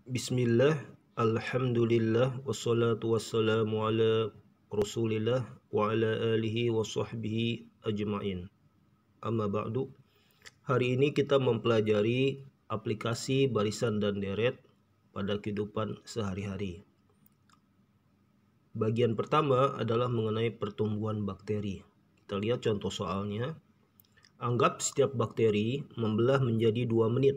Bismillah, alhamdulillah, wassalatu wassalamu ala rasulillah wa ala alihi wa sahbihi ajma'in. Amma ba'du. Hari ini kita mempelajari aplikasi barisan dan deret pada kehidupan sehari-hari. Bagian pertama adalah mengenai pertumbuhan bakteri. Kita lihat contoh soalnya. Anggap setiap bakteri membelah menjadi 2 menit.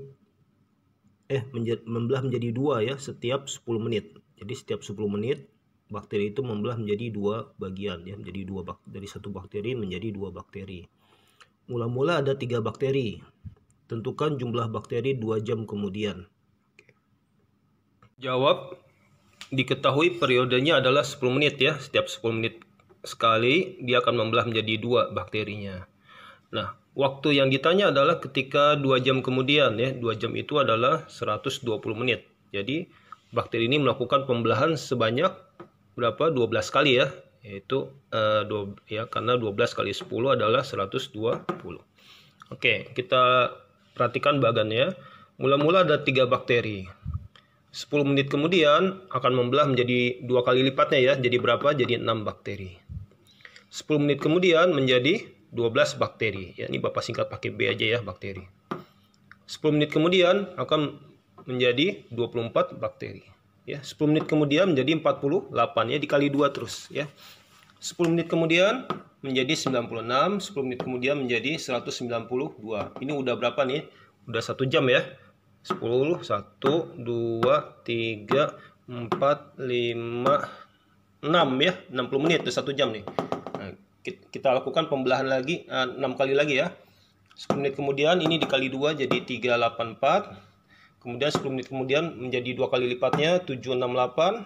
Membelah menjadi 2 ya, setiap 10 menit. Jadi setiap 10 menit bakteri itu membelah menjadi 2 bagian ya, menjadi dari satu bakteri menjadi 2 bakteri. Mula-mula ada 3 bakteri. Tentukan jumlah bakteri 2 jam kemudian. Jawab, diketahui periodenya adalah 10 menit ya. Setiap 10 menit sekali dia akan membelah menjadi 2 bakterinya. Nah, waktu yang ditanya adalah ketika 2 jam kemudian ya. 2 jam itu adalah 120 menit. Jadi bakteri ini melakukan pembelahan sebanyak berapa? 12 kali ya. Yaitu karena 12 kali 10 adalah 120. Oke, kita perhatikan bagannya. Mula-mula ada 3 bakteri. 10 menit kemudian akan membelah menjadi 2 kali lipatnya ya. Jadi berapa? Jadi 6 bakteri. 10 menit kemudian menjadi 12 bakteri. Ya, ini Bapak singkat pakai B aja ya, bakteri. 10 menit kemudian akan menjadi 24 bakteri. Ya, 10 menit kemudian menjadi 48 ya, dikali 2 terus ya. 10 menit kemudian menjadi 96, 10 menit kemudian menjadi 192. Ini udah berapa nih? Udah 1 jam ya. 10, 1, 2, 3, 4, 5, 6 ya. 60 menit, udah 1 jam nih. Kita lakukan pembelahan lagi 6 kali lagi ya. 10 menit kemudian ini dikali 2 jadi 384. Kemudian 10 menit kemudian menjadi 2 kali lipatnya 768.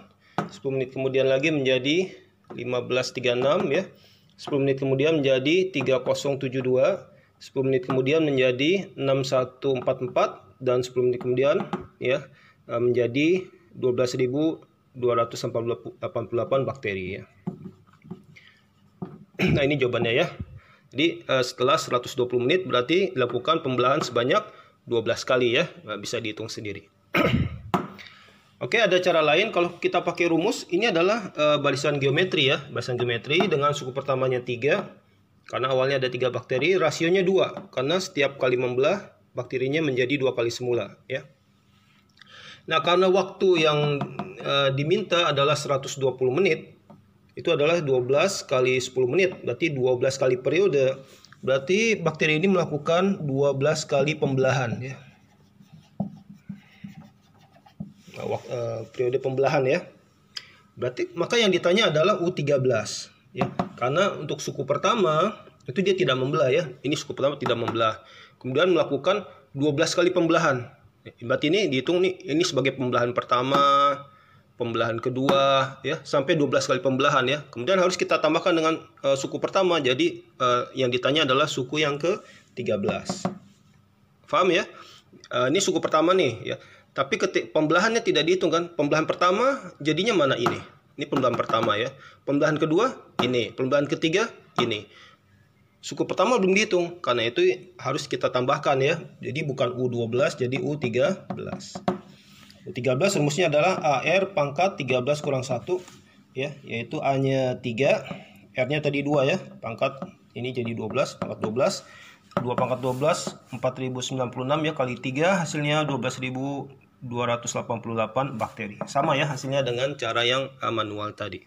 10 menit kemudian lagi menjadi 1536 ya. 10 menit kemudian menjadi 3072. 10 menit kemudian menjadi 6144 dan 10 menit kemudian ya menjadi 12.288 bakteri ya. Nah, ini jawabannya ya. Jadi setelah 120 menit berarti dilakukan pembelahan sebanyak 12 kali ya. Nah, bisa dihitung sendiri. Oke, ada cara lain kalau kita pakai rumus. Ini adalah barisan geometri ya. Barisan geometri dengan suku pertamanya 3. Karena awalnya ada 3 bakteri. Rasionya 2. Karena setiap kali membelah bakterinya menjadi 2 kali semula ya. Nah, karena waktu yang diminta adalah 120 menit. Itu adalah 12 kali 10 menit, berarti 12 kali periode. Berarti bakteri ini melakukan 12 kali pembelahan ya. Periode pembelahan ya. Berarti maka yang ditanya adalah U13 ya. Karena untuk suku pertama itu dia tidak membelah ya. Ini suku pertama tidak membelah. Kemudian melakukan 12 kali pembelahan. Berarti ini dihitung nih, ini sebagai pembelahan pertama, pembelahan kedua ya, sampai 12 kali pembelahan ya. Kemudian harus kita tambahkan dengan suku pertama. Jadi yang ditanya adalah suku yang ke-13. Paham ya? Ini suku pertama nih ya. Tapi pembelahannya tidak dihitung kan. Pembelahan pertama jadinya mana ini? Ini pembelahan pertama ya. Pembelahan kedua ini, pembelahan ketiga ini. Suku pertama belum dihitung. Karena itu harus kita tambahkan ya. Jadi bukan U12 jadi U13. U13 rumusnya adalah AR pangkat 13 kurang 1 ya, yaitu A-nya 3, R-nya tadi 2 ya. Pangkat ini jadi 12, pangkat 12. 2 pangkat 12 4096 ya, kali 3 hasilnya 12.288 bakteri. Sama ya hasilnya dengan cara yang manual tadi.